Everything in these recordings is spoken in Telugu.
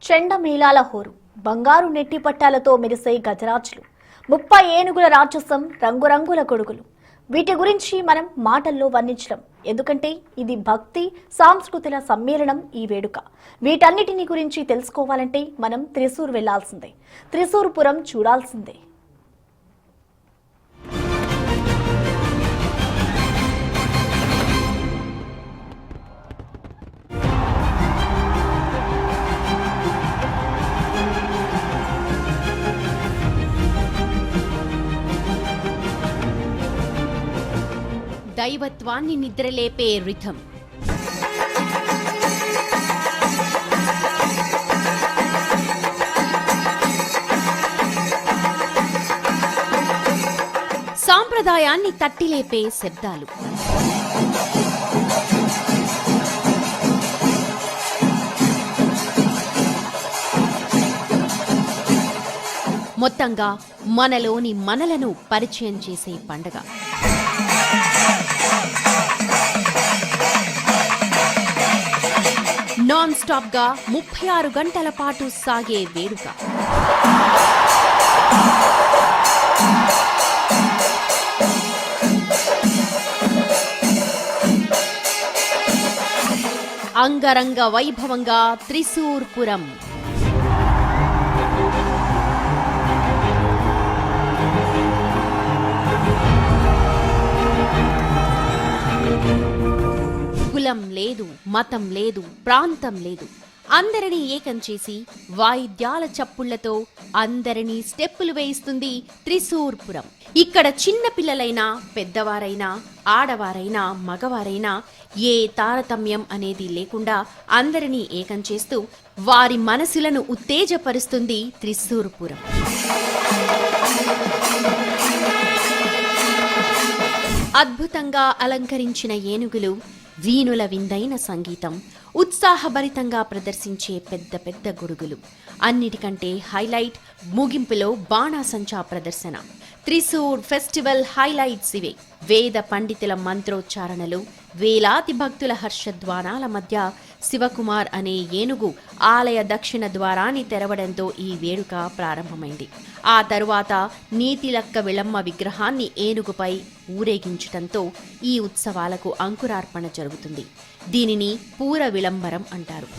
చెండమేళాల హోరు, బంగారు నెట్టి పట్టాలతో మెరిసే గజరాజులు, 30 ఏనుగుల రాజసం, రంగురంగుల గొడుగులు. వీటి గురించి మనం మాటల్లో వర్ణించడం, ఎందుకంటే ఇది భక్తి సాంస్కృతుల సమ్మేళనం. ఈ వేడుక వీటన్నిటిని గురించి తెలుసుకోవాలంటే మనం త్రిశూర్ వెళ్లాల్సిందే, త్రిశూర్పురం చూడాల్సిందే. దైవత్వాన్ని నిద్రలేపే రిథం, సాంప్రదాయాన్ని తట్టిలేపే శబ్దాలు, మొత్తంగా మనలోని మనలను పరిచయం చేసే పండగ. నాన్ స్టాప్ గా 36 గంటల పాటు సాగే వేడుక. అంగరంగ వైభవంగా త్రిశూర్పురం. కులం లేదు, మతం లేదు, ప్రాంతం లేదు, అందరినీ ఏకం చేసి వాయిద్యాల చప్పుళ్లతో అందరినీ స్టెప్పులు వేయిస్తుంది త్రిశూర్పురం. ఇక్కడ చిన్న పిల్లలైనా, పెద్దవారైనా, ఆడవారైనా, మగవారైనా ఏ తారతమ్యం అనేది లేకుండా అందరినీ ఏకం చేస్తూ వారి మనసులను ఉత్తేజపరుస్తుంది త్రిశూర్పురం. అద్భుతంగా అలంకరించిన ఏనుగులు, వీణుల విందైన సంగీతం, ఉత్సాహభరితంగా ప్రదర్శించే పెద్ద పెద్ద గొడుగులు. అన్నిటికంటే హైలైట్ ముగింపులో బాణాసంచా ప్రదర్శన. త్రిశూర్ ఫెస్టివల్ హైలైట్స్ ఇవే. వేద పండితుల మంత్రోచ్చారణలు, వేలాది భక్తుల హర్షధ్వానాల మధ్య శివకుమార్ అనే ఏనుగు ఆలయ దక్షిణ ద్వారాన్ని తెరవడంతో ఈ వేడుక ప్రారంభమైంది. ఆ తరువాత నీతిలక్క విళమ్మ విగ్రహాన్ని ఏనుగుపై ఊరేగించటంతో ఈ ఉత్సవాలకు అంకురార్పణ జరుగుతుంది. దీనిని పూర విళంబరం అంటారు.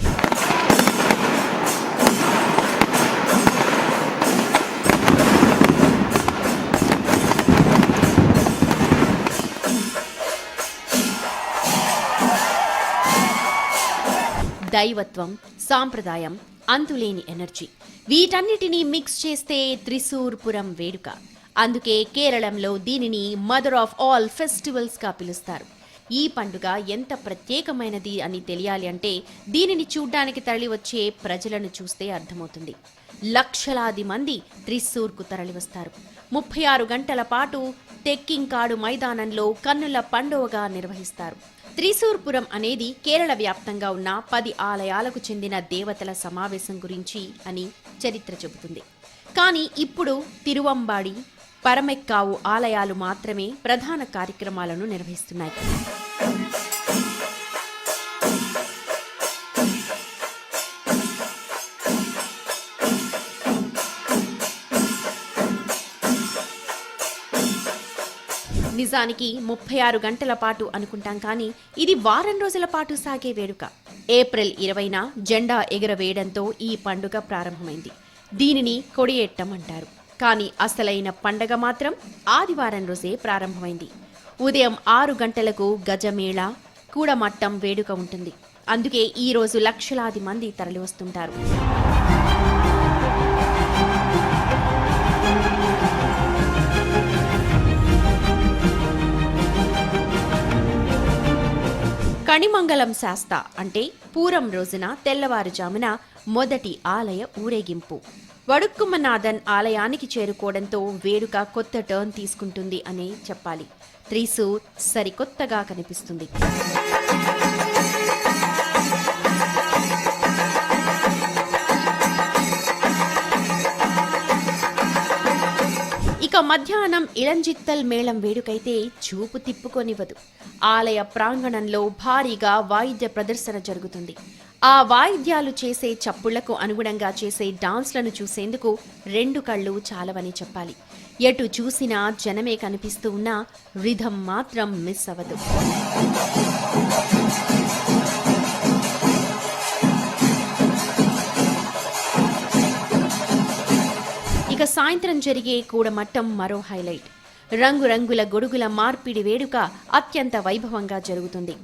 దైవత్వం, సాంప్రదాయం, అంతులేని ఎనర్జీ, వీటన్నిటినీ మిక్స్ చేస్తే త్రిశూర్పురం వేడుక. అందుకే కేరళంలో దీనిని మదర్ ఆఫ్ ఆల్ ఫెస్టివల్స్ గా పిలుస్తారు. ఈ పండుగ ఎంత ప్రత్యేకమైనది అని తెలియాలి అంటే దీనిని చూడ్డానికి తరలివచ్చే ప్రజలను చూస్తే అర్థమవుతుంది. లక్షలాది మంది త్రిశూర్కు తరలివస్తారు. 36 గంటల పాటు తెక్కింకాడు మైదానంలో కన్నుల పండుగగా నిర్వహిస్తారు. త్రిశూర్పురం అనేది కేరళ వ్యాప్తంగా ఉన్న 10 ఆలయాలకు చెందిన దేవతల సమావేశం గురించి అని చరిత్ర చెబుతుంది. కానీ ఇప్పుడు తిరువంబాడి, పరమెక్కావు ఆలయాలు మాత్రమే ప్రధాన కార్యక్రమాలను నిర్వహిస్తున్నాయి. నిజానికి 36 గంటల పాటు అనుకుంటాం, కానీ ఇది వారం రోజుల పాటు సాగే వేడుక. ఏప్రిల్ 20న జెండా ఎగురవేయడంతో ఈ పండుగ ప్రారంభమైంది. దీనిని కొడియేట్టం అంటారు. కానీ అసలైన పండగ మాత్రం ఆదివారం రోజే ప్రారంభమైంది. ఉదయం 6 గంటలకు గజమేళ, కూడమట్టం వేడుక ఉంటుంది. అందుకే ఈ రోజు లక్షలాది మంది తరలివస్తుంటారు. కణిమంగళం శాస్త అంటే పూరం రోజున తెల్లవారుజామున మొదటి ఆలయ ఊరేగింపు. వడుక్కుమనాథన్ ఆలయానికి చేరుకోవడంతో వేడుక కొత్త టర్న్ తీసుకుంటుంది అనే చెప్పాలి. త్రిశూర్ సరికొత్తగా కనిపిస్తుంది. ఇక మధ్యాహ్నం ఇళంజిత్తల్ మేళం వేడుకైతే చూపు తిప్పుకొనివ్వదు. ఆలయ ప్రాంగణంలో భారీగా వాయిద్య ప్రదర్శన జరుగుతుంది. ఆ వాయిద్యాలు చేసే చప్పుళ్లకు అనుగుణంగా చేసే డాన్స్లను చూసేందుకు రెండు కళ్ళు చాలవని చెప్పాలి. ఎటు చూసినా జనమే కనిపిస్తూ ఉన్నా రిథం మాత్రం మిస్ అవ్వదు. ఇక సాయంత్రం జరిగే కూడమట్టం మరో హైలైట్. రంగురంగుల గొడుగుల మార్పిడి వేడుక అత్యంత వైభవంగా జరుగుతుంది.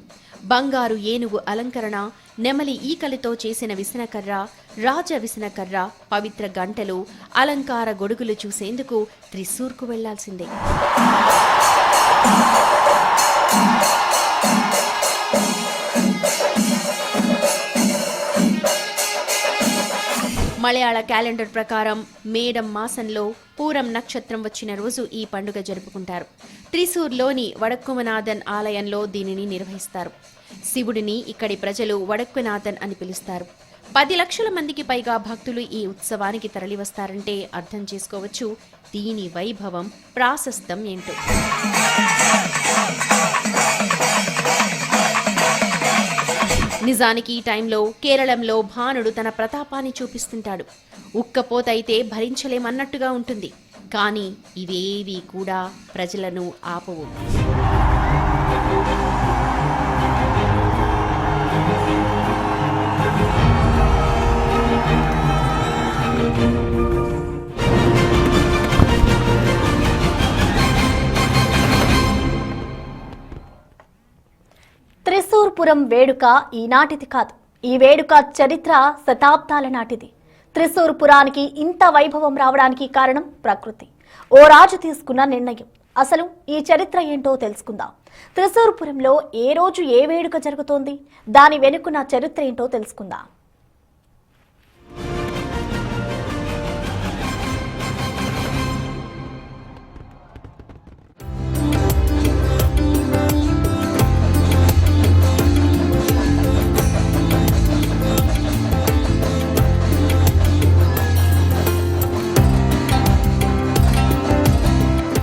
బంగారు ఏనుగు అలంకరణ, నెమలి ఈకలితో చేసిన విసనకర్ర, రాజ విసనకర్ర, పవిత్ర గంటలు, అలంకార గొడుగులు చూసేందుకు త్రిశూర్కు వెళ్లాల్సిందే. మలయాళ క్యాలెండర్ ప్రకారం మేడం మాసంలో పూరం నక్షత్రం వచ్చిన రోజు ఈ పండుగ జరుపుకుంటారు. త్రిశూర్లోని వడక్కుమనాథన్ ఆలయంలో దీనిని నిర్వహిస్తారు. శివుడిని ఇక్కడి ప్రజలు వడక్కునాథన్ అని పిలుస్తారు. 10 లక్షల మందికి పైగా భక్తులు ఈ ఉత్సవానికి తరలివస్తారంటే అర్థం చేసుకోవచ్చు దీని వైభవం, ప్రాశస్తం ఏంటో. నిజానికి ఈ టైంలో కేరళంలో భానుడు తన ప్రతాపాన్ని చూపిస్తుంటాడు. ఉక్కపోతైతే భరించలేమన్నట్టుగా ఉంటుంది. కానీ ఇవేవీ కూడా ప్రజలను ఆపవు. త్రిశూర్పురం వేడుక ఈనాటిది కాదు. ఈ వేడుక చరిత్ర శతాబ్దాల నాటిది. త్రిశూర్పురానికి ఇంత వైభవం రావడానికి కారణం ప్రకృతి. ఓ రాజు తీసుకున్న నిర్ణయం. అసలు ఈ చరిత్ర ఏంటో తెలుసుకుందాం. త్రిశూర్పురంలో ఏ రోజు ఏ వేడుక జరుగుతోంది, దాని వెనుకున్న చరిత్ర ఏంటో తెలుసుకుందాం.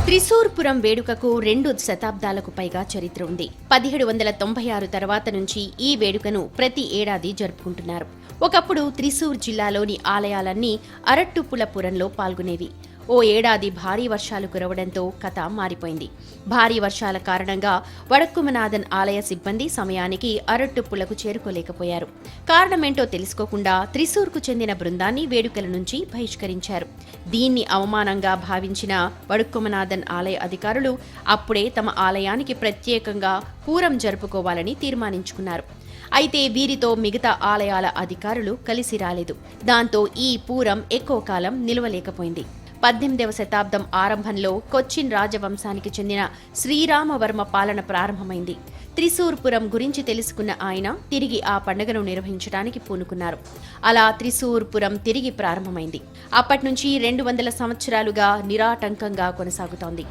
త్రిశూర్పురం వేడుకకు 2 శతాబ్దాలకు పైగా చరిత్ర ఉంది. 1796 తర్వాత నుంచి ఈ వేడుకను ప్రతి ఏడాది జరుపుకుంటున్నారు. ఒకప్పుడు త్రిశూర్ జిల్లాలోని ఆలయాలన్నీ అరట్టుపులపురంలో పాల్గొనేవి. ఓ ఏడాది భారీ వర్షాలు కురవడంతో కథ మారిపోయింది. భారీ వర్షాల కారణంగా వడక్కుమనాథన్ ఆలయ సిబ్బంది సమయానికి అరట్టుప్పులకు చేరుకోలేకపోయారు. కారణమేంటో తెలుసుకోకుండా త్రిశూర్కు చెందిన బృందాన్ని వేడుకల నుంచి బహిష్కరించారు. దీన్ని అవమానంగా భావించిన వడక్కుమనాథన్ ఆలయ అధికారులు అప్పుడే తమ ఆలయానికి ప్రత్యేకంగా పూరం జరుపుకోవాలని తీర్మానించుకున్నారు. అయితే వీరితో మిగతా ఆలయాల అధికారులు కలిసి రాలేదు. దాంతో ఈ పూరం ఎక్కువ కాలం నిలవలేకపోయింది. 18వ శతాబ్దం ఆరంభంలో కొచ్చిన్ రాజవంశానికి చెందిన శ్రీరామవర్మ పాలన ప్రారంభమైంది. త్రిశూర్పురం గురించి తెలుసుకున్న ఆయన తిరిగి ఆ పండుగను నిర్వహించడానికి పూనుకున్నారు. అలా త్రిశూర్పురం తిరిగి ప్రారంభమైంది. అప్పటి నుంచి 200 సంవత్సరాలుగా నిరాటంకంగా కొనసాగుతోంది.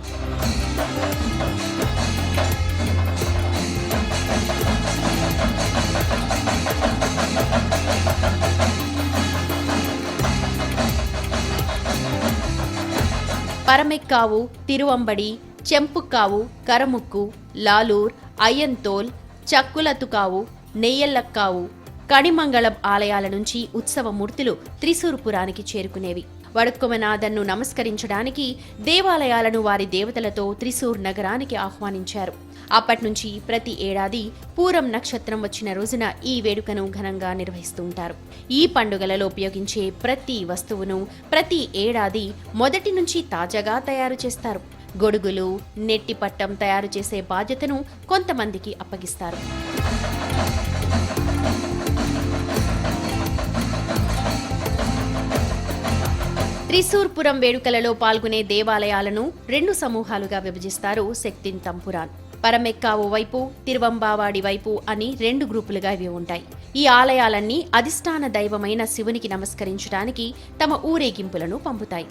పరమెక్కావు, తిరువంబడి, చెంపుక్కావు, కరముక్కు, లాలూర్, అయ్యంతోల్, చక్కులతుకావు, నెయ్యల్లక్కావు, కణిమంగళం ఆలయాల నుంచి ఉత్సవ మూర్తులు త్రిశూర్పురానికి చేరుకునేవి. వడక్కుమనాథన్ను నమస్కరించడానికి దేవాలయాలను వారి దేవతలతో త్రిశూర్ నగరానికి ఆహ్వానించారు. అప్పట్నుంచి ప్రతి ఏడాది పూరం నక్షత్రం వచ్చిన రోజున ఈ వేడుకను ఘనంగా నిర్వహిస్తూ ఉంటారు. ఈ పండుగలలో ఉపయోగించే ప్రతి వస్తువును ప్రతి ఏడాది మొదటి నుంచి తాజాగా తయారు చేస్తారు. గొడుగులు, నెట్టిపట్టం తయారు చేసే బాధ్యతను కొంతమందికి అప్పగిస్తారు. త్రిశూర్పురం వేడుకలలో పాల్గొనే దేవాలయాలను 2 సమూహాలుగా విభజిస్తారు శక్తిన్ తంపురాన్. పరమెక్కావు వైపు, తిరువంబావాడి వైపు అని 2 గ్రూపులుగా ఇవి ఉంటాయి. ఈ ఆలయాలన్నీ అధిష్టాన దైవమైన శివునికి నమస్కరించడానికి తమ ఊరేగింపులను పంపుతాయి.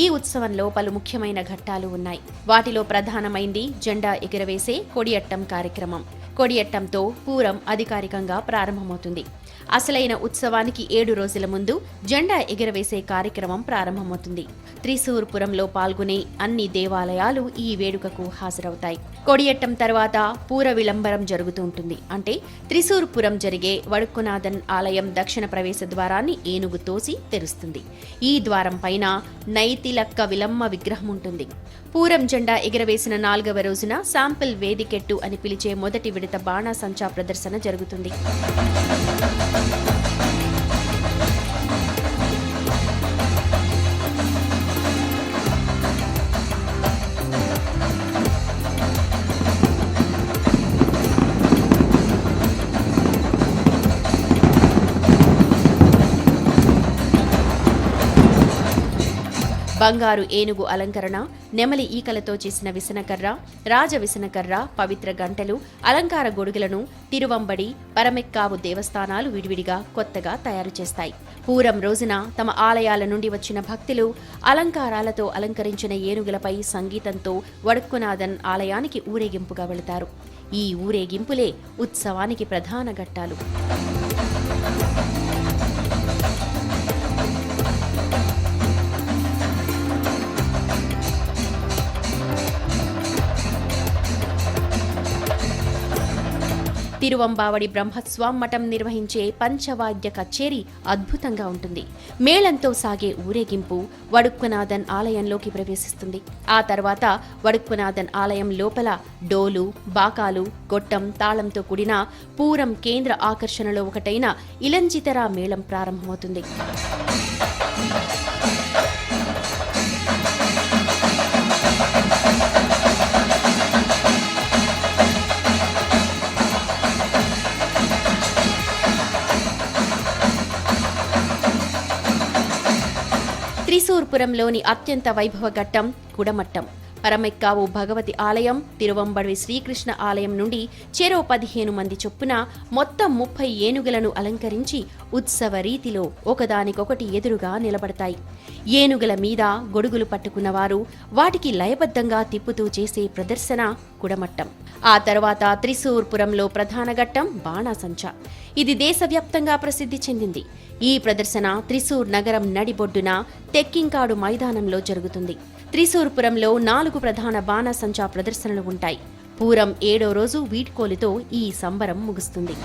ఈ ఉత్సవంలో పలు ముఖ్యమైన ఘట్టాలు ఉన్నాయి. వాటిలో ప్రధానమైంది జెండా ఎగురవేసే కొడియట్టం కార్యక్రమం. కొడియట్టంతో పూరం అధికారికంగా ప్రారంభమవుతుంది. అసలైన ఉత్సవానికి 7 రోజుల ముందు జెండా ఎగురవేసే కార్యక్రమం ప్రారంభమవుతుంది. త్రిశూర్పురంలో పాల్గొనే అన్ని దేవాలయాలు ఈ వేడుకకు హాజరవుతాయి. కొడియట్టం తర్వాత పూర విలంబరం జరుగుతూ ఉంటుంది. అంటే త్రిశూర్పురం జరిగే వడుక్కునాథన్ ఆలయం దక్షిణ ప్రవేశ ద్వారాన్ని ఏనుగు తోసి తెరుస్తుంది. ఈ ద్వారం పైన నైతిలక్క విలమ్మ విగ్రహం ఉంటుంది. పూరం జెండా ఎగరవేసిన 4వ రోజున శాంపిల్ వేదికెట్టు అని పిలిచే మొదటి విడత బాణాసంచా ప్రదర్శన జరుగుతుంది. బంగారు ఏనుగు అలంకరణ, నెమలి ఈకలతో చేసిన విసనకర్ర, రాజ విసనకర్ర, పవిత్ర గంటలు, అలంకార గొడుగులను తిరువంబడి, పరమెక్కావు దేవస్థానాలు విడివిడిగా కొత్తగా తయారు చేస్తాయి. పూరం రోజున తమ ఆలయాల నుండి వచ్చిన భక్తులు అలంకారాలతో అలంకరించిన ఏనుగులపై సంగీతంతో వడుక్కునాథన్ ఆలయానికి ఊరేగింపుగా వెళతారు. ఈ ఊరేగింపులే ఉత్సవానికి ప్రధాన ఘట్టాలు. తిరువంబావడి బ్రహ్మస్వాం మఠం నిర్వహించే పంచవాద్య కచేరీ అద్భుతంగా ఉంటుంది. మేళంతో సాగే ఊరేగింపు వడుక్కునాథన్ ఆలయంలోకి ప్రవేశిస్తుంది. ఆ తర్వాత వడుక్కునాథన్ ఆలయం లోపల డోలు, బాకాలు, గొట్టం, తాళంతో కూడిన పూరం కేంద్ర ఆకర్షణలో ఒకటైన ఇలంజితరా మేళం ప్రారంభమవుతుంది. త్రిశూర్పురంలోని అత్యంత వైభవ ఘట్టం కుడమట్టం. పరమెక్కావు భగవతి ఆలయం, తిరువంబడి శ్రీకృష్ణ ఆలయం నుండి చెరో 15 మంది చొప్పున మొత్తం 30 ఏనుగులను అలంకరించి ఉత్సవ రీతిలో ఒకదానికొకటి ఎదురుగా నిలబడతాయి. ఏనుగుల మీద గొడుగులు పట్టుకున్నవారు వాటికి లయబద్ధంగా తిప్పుతూ చేసే ప్రదర్శన కుడమట్టం. ఆ తర్వాత త్రిశూర్పురంలో ప్రధాన ఘట్టం బాణాసంచా. ఇది దేశవ్యాప్తంగా ప్రసిద్ధి చెందింది. ఈ ప్రదర్శన త్రిశూర్ నగరం నడిబొడ్డున తెక్కింకాడు మైదానంలో జరుగుతుంది. త్రిశూర్పురంలో 4 ప్రధాన బాణాసంచా ప్రదర్శనలు ఉంటాయి. పూరం 7వ రోజు వీడ్కోలుతో ఈ సంబరం ముగుస్తుంది.